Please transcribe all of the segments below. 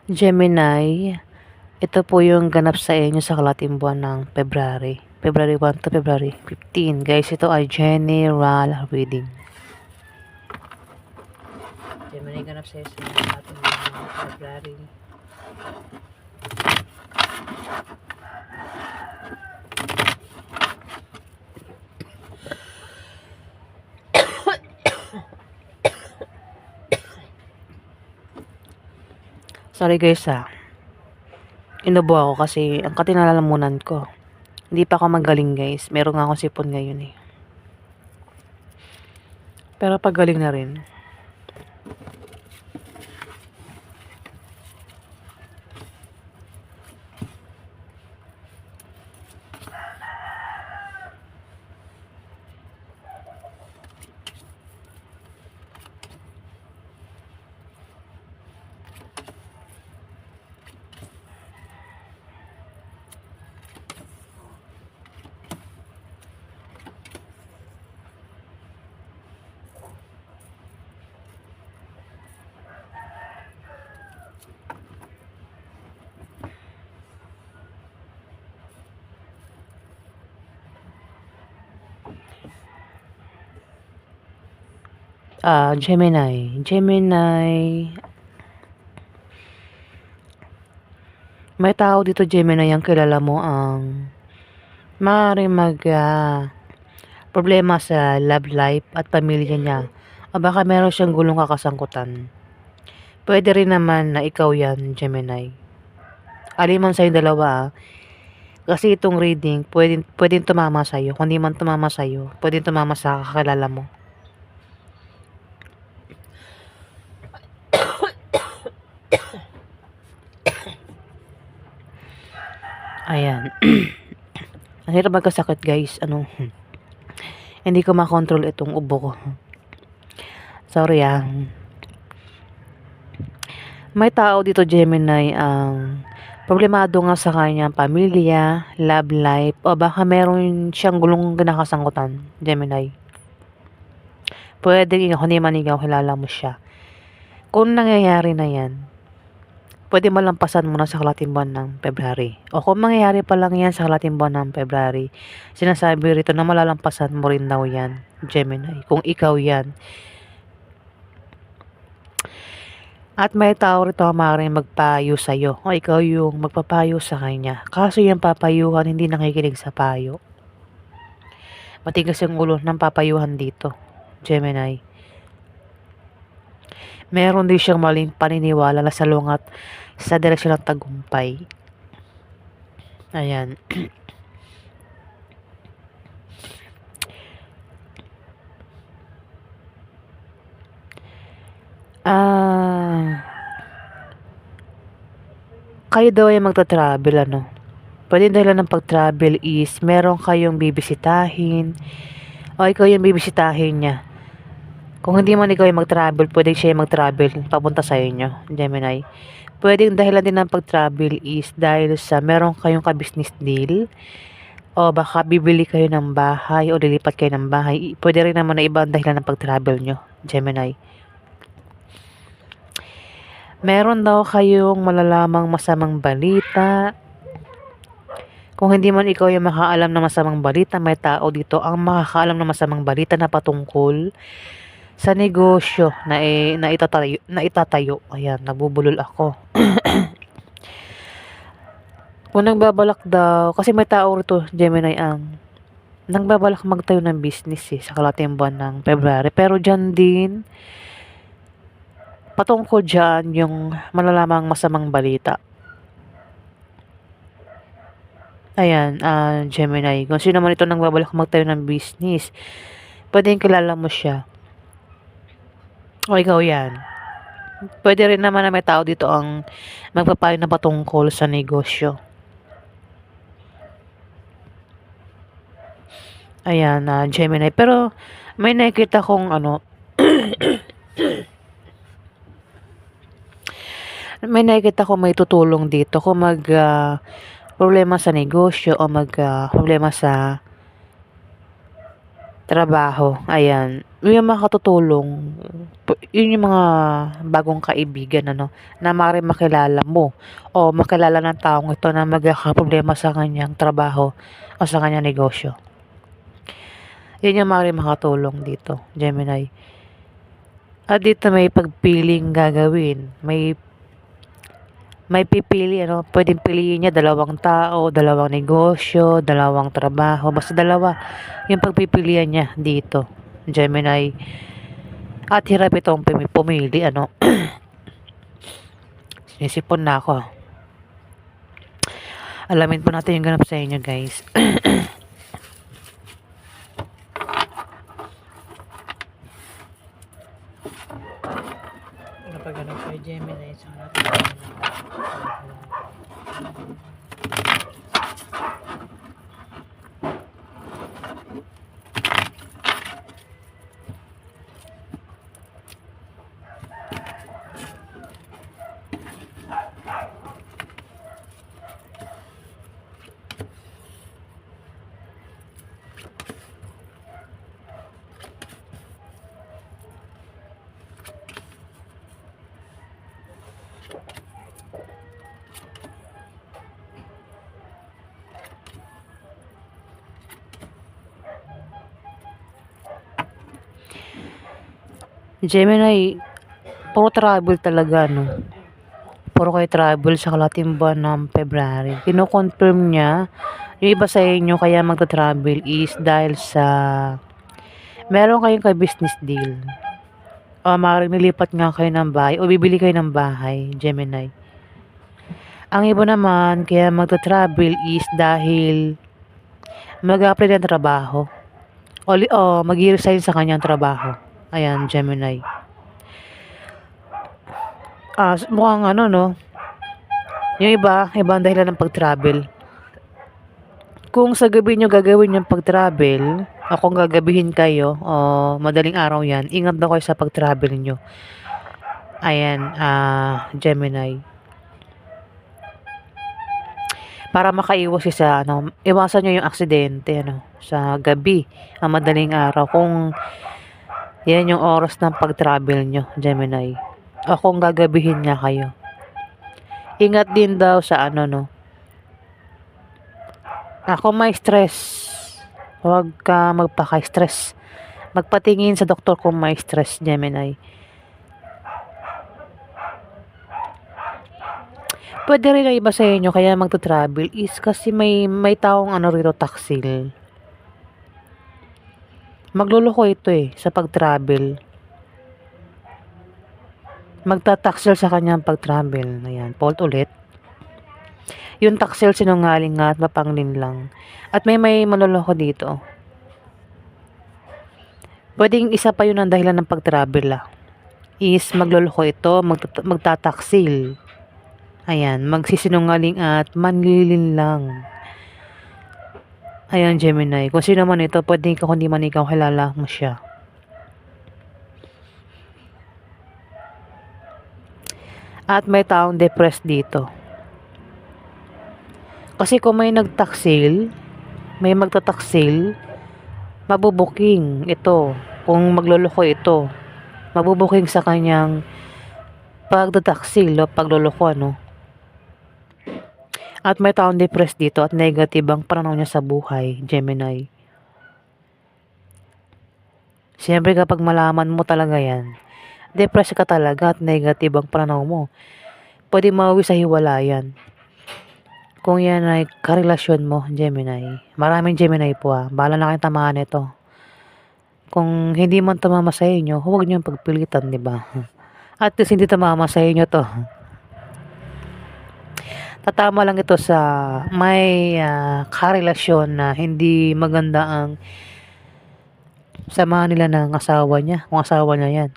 Gemini, ito po yung ganap sa inyo sa kalating buwan ng February. February 1 to February 15. Guys, ito ay general reading. Gemini, ganap sa inyo sa kalating buwan ng February. Sorry guys inubo ako kasi ang katinalalamunan ko. Hindi pa ako magaling guys. Meron nga akong sipon ngayon eh. Pero pagaling na rin. Gemini. May tao dito, Gemini, ang kilala mo ang maaaring problema sa love life at pamilya niya. O baka meron siyang gulong kakasangkutan. Pwede rin naman na ikaw yan, Gemini. Alin man sa'yo dalawa. Kasi itong reading, pwedeng tumama sa'yo. Kung di man tumama sa'yo, pwedeng tumama sa kakilala mo. Ayan. Ang hirap magkasakit guys. Hindi ko makontrol itong ubo ko. Sorry May tao dito, Gemini, ang problemado nga sa kanyang pamilya, love life, o baka meron siyang gulong kinakasangkutan, Gemini. Pwede kung hindi man ikaw kilala mo siya. Kung nangyayari na yan, pwede malampasan mo na sa kalating buwan ng February. O kung mangyayari pa lang yan sa kalating buwan ng February, sinasabi rito na malalampasan mo rin daw yan, Gemini. Kung ikaw yan. At may tao rito ang maaaring magpayo sa'yo. O ikaw yung magpapayo sa kanya. Kaso yung papayuhan hindi nakikinig sa payo. Matigas yung ulo ng papayuhan dito, Gemini. Meron din siyang maling paniniwala na salungat sa direksyon ng tagumpay. Ayan. Kayo daw ay magta-travel, Pwede dahilan ng pag-travel is meron kayong bibisitahin o ikaw yung bibisitahin niya. Kung hindi man ikaw yung mag-travel, pwede siya yung mag-travel papunta sa inyo, Gemini. Pwedeng dahilan din ng pag-travel is dahil sa meron kayong ka-business deal o baka bibili kayo ng bahay o lilipat kayo ng bahay. Pwede rin naman na ibang dahilan ng pag-travel nyo, Gemini. Meron daw kayong malalamang masamang balita. Kung hindi man ikaw yung makaalam ng masamang balita, may tao dito ang makakaalam ng masamang balita na patungkol sa negosyo na itatayo. Ayan, nabubulol ako. Kung nagbabalak daw, kasi may tao rito, Gemini, ang nagbabalak magtayo ng business sa kalating buwan ng February. Pero dyan din, patungkol dyan yung malalamang masamang balita. Ayan, Gemini. Kung sino man ito nagbabalak magtayo ng business, pwedeng kilala mo siya. O ikaw yan. Pwede rin naman na may tao dito ang magpapayo na patungkol sa negosyo. Ayan, Gemini. Pero may nakikita kong may nakikita ko may tutulong dito kung problema sa negosyo o problema sa trabaho, ayan. Yung mga katutulong, yun yung mga bagong kaibigan, ano, na maaaring makilala mo o makilala ng taong ito na magkakaproblema sa kanyang trabaho o sa kanyang negosyo. Yun yung maaaring makatulong dito, Gemini. At dito may pagpiling gagawin. May pipili, ano, pwedeng piliin niya dalawang tao, dalawang negosyo, dalawang trabaho, basta dalawa yung pagpipilian niya dito, Gemini. At hirap itong pumili, ano. Sinisipon na ako. Alamin po natin yung ganap sa inyo, guys. Kapag ganap sa Gemini, sa natin. Gemini, puro travel talaga, no? Puro kayo travel sa kalating buwan ng February. Kino-confirm niya, yung iba sa inyo kaya magta-travel is dahil sa meron kayong ka-business deal. O maaaring nilipat nga kayo ng bahay o bibili kayo ng bahay, Gemini. Ang iba naman kaya magta-travel is dahil mag-apply ng trabaho o mag-resign sa kanyang trabaho. Ayan, Gemini. Mukhang ano, no? Yung ibang dahilan ng pag-travel. Kung sa gabi nyo gagawin yung pag-travel, o kung gagabihin kayo, o madaling araw yan, ingat na kayo sa pag-travel nyo. Ayan, Gemini. Para makaiwas sa, ano, iwasan nyo yung aksidente, ano, sa gabi, madaling araw. Kung yan yung oras ng pag-travel nyo, Gemini. O kung gagabihin nga kayo. Ingat din daw sa ano, no, kung may stress, huwag ka magpaka-stress. Magpatingin sa doktor kung may stress, Gemini. Pwede rin ang iba sa inyo kaya magta-travel is kasi may taong ano rito taksil. Magluloko ito sa pag-travel. Magtataksil sa kanyang pag-travel. Ayan, fault ulit. Yung taksil sinungaling nga at mapangling lang. At may manloloko dito. Pwedeng isa pa yun ang dahilan ng pag-travel is magloloko ito, magtataksil. Ayan, magsisinungaling at manlilin lang. Ayan, Gemini. Kung sino man ito, pwedeng kung hindi man ikaw kilala mo siya. At may taong depressed dito. Kasi kung may nagtaksil, may magtataksil, mabubuking ito. Kung magloloko ito, mabubuking sa kanyang pagtataksil o pagloloko, ano. At may taong depressed dito at negative ang pananaw niya sa buhay, Gemini. Siyempre kapag malaman mo talaga yan, depressed ka talaga at negative ang pananaw mo, pwede mauwi sa hiwalayan. Kung yan ay karelasyon mo, Gemini. Maraming Gemini po bahala na kayong tamaan nito. Kung hindi man tumama sa inyo, huwag niyong pagpilitan, di ba? At least hindi tumama sa inyo to. Tatama lang ito sa may karelasyon na hindi maganda ang samahan nila ng asawa niya. Kung asawa niya yan.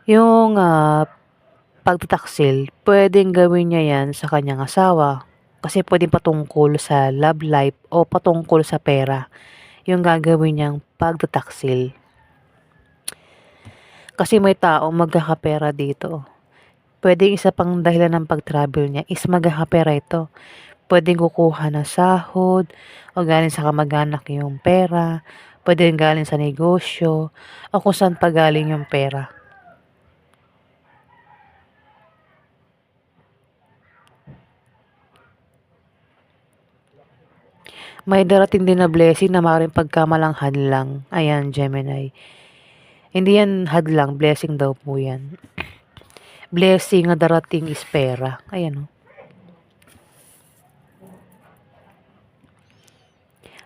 Yung pagtataksil, pwedeng gawin niya yan sa kanyang asawa. Kasi pwedeng patungkol sa love life o patungkol sa pera. Yung gagawin niyang pagtataksil. Kasi may tao magkakapera dito. Puwedeng isa pang dahilan ng pag-travel niya is maghahapera ito. Puwedeng kukuha ng sahod o galing sa kamag-anak yung pera, puwedeng galing sa negosyo o kung saan pa galing yung pera. May darating din na blessing na maaaring pagkamalang hadlang. Ayan, Gemini. Hindi yan hadlang, blessing daw po yan. Blessing na darating is pera. Ayan, oh.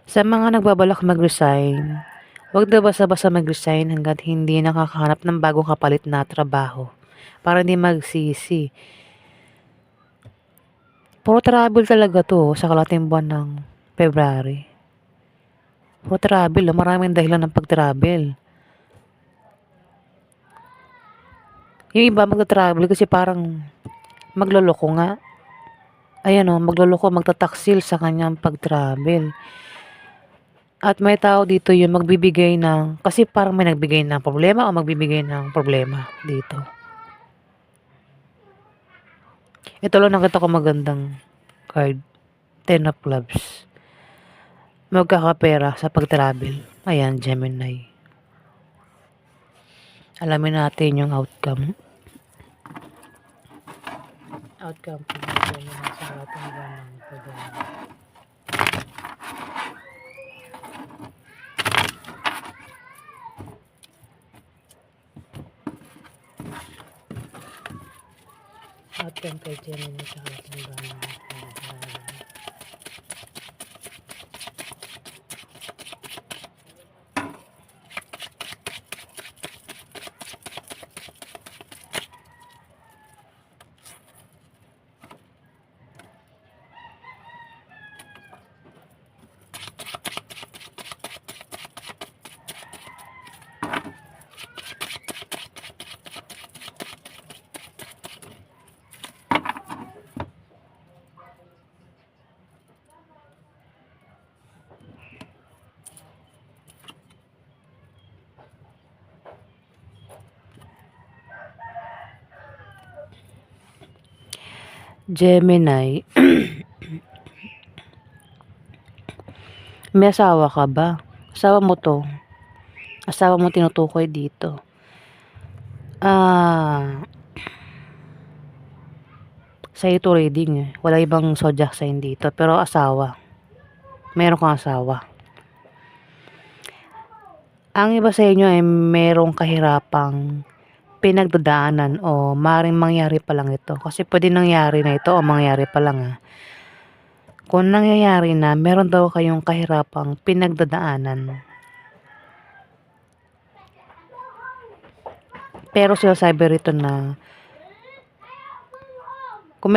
Sa mga nagbabalak mag-resign, huwag daw basta-basta mag-resign hangga't hindi nakakahanap ng bagong kapalit na trabaho para hindi magsisi. Puro travel talaga 'to sa kalahating buwan ng February. Puro travel, maraming dahilan ng pag-travel. Yung iba magta-travel kasi parang magloloko nga. Ayan, oh, magloloko, magtataksil sa kanyang pag-travel. At may tao dito yung magbibigay ng kasi parang may nagbigay ng problema o magbibigay ng problema dito. Ito lang nakita ko magandang card, Ten of Clubs. Magkakapera sa pag-travel. Ayan, Gemini. Alamin natin yung outcome. Outcome po ng Gemini sa ating buwan ng February. Outcome kay Gemini sa ating buwan ng February. Gemini, may asawa ka ba? Asawa mo to. Asawa mo tinutukoy dito. Sa ito reading eh. Wala ibang zodiac sign dito. Pero asawa. Meron kang asawa. Ang iba sa inyo ay merong kahirapang pinagdadaanan o maring mangyari pa lang ito. Kasi pwede nangyari na ito o mangyari pa lang ah. Kung nangyayari na, meron daw kayong kahirapang pinagdadaanan. Pero sinasabi rito na kung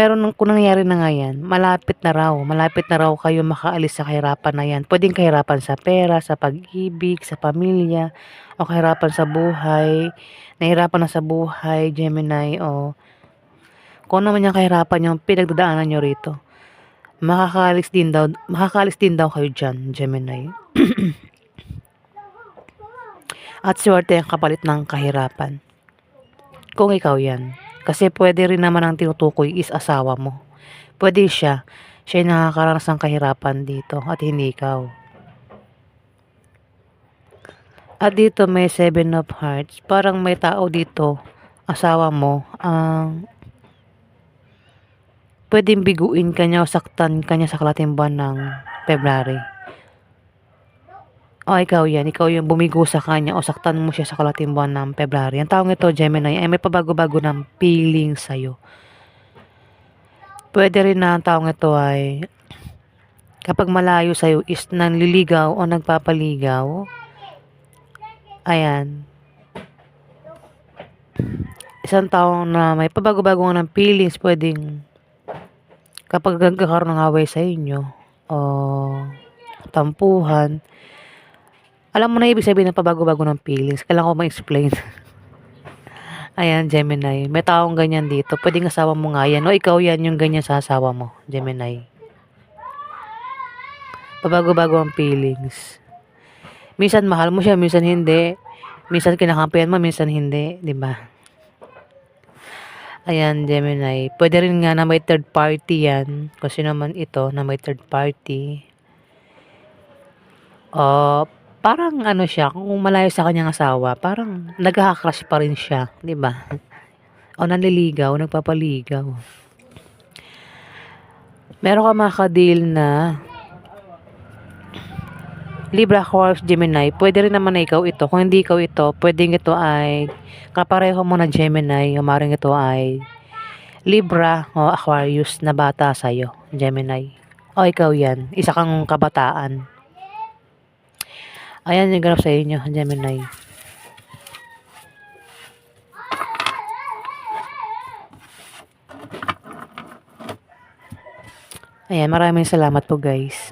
nangyayari na nga yan, malapit na raw kayo makaalis sa kahirapan na yan. Pwedeng kahirapan sa pera, sa pag-ibig, sa pamilya, o kahirapan sa buhay, nahirapan na sa buhay, Gemini, o kung naman yung kahirapan yung pinagdadaanan nyo rito. Makakaalis din daw kayo dyan, Gemini. At swerte ang kapalit ng kahirapan. Kung ikaw yan. Kasi pwede rin naman ang tinutukoy is asawa mo. Pwede siya yung nakakaranas ng kahirapan dito at hindi ikaw. At dito may 7 of Hearts. Parang may tao dito, asawa mo, pwedeng biguin kanya o saktan kanya sa kalahating buwan ng February. O ikaw yan, ikaw yung bumigo sa kanya o saktan mo siya sa kalahating buwan ng February. Ang taong ito, Gemini, ay may pabago-bago ng feeling sa'yo. Pwede rin na ang taong ito ay kapag malayo sa'yo is nanliligaw o nagpapaligaw. Ayan. Isang taong na may pabago-bago ng feelings, pwedeng kapag nagkakaroon ng away sa inyo o tampuhan, alam mo na ibig sabihin ng pabago-bago ng feelings. Kailangan ko ma-explain. Ayan, Gemini. May taong ganyan dito. Pwedeng asawa mo nga yan. O ikaw yan yung ganyan sa asawa mo, Gemini. Pabago-bago ang feelings. Minsan mahal mo siya, minsan hindi. Minsan kinakampihan mo, minsan hindi. Diba? Ayan, Gemini. Pwede rin nga na may third party yan. Kung sino man ito na may third party. Parang ano siya, kung malayo sa kanyang asawa, parang nagkaka-crush pa rin siya, 'di ba? O nanliligaw, nagpapaligaw. Meron kang maka-deal na Libra, Aquarius, Gemini. Pwede rin naman na ikaw ito. Kung hindi ikaw ito, pwedeng ito ay kapareho mo na Gemini. Maring ito ay Libra o Aquarius na bata sa'yo, Gemini. O ikaw yan, isa kang kabataan. Ayan yung ganap sa inyo, Gemini. Ayan, maraming salamat po guys.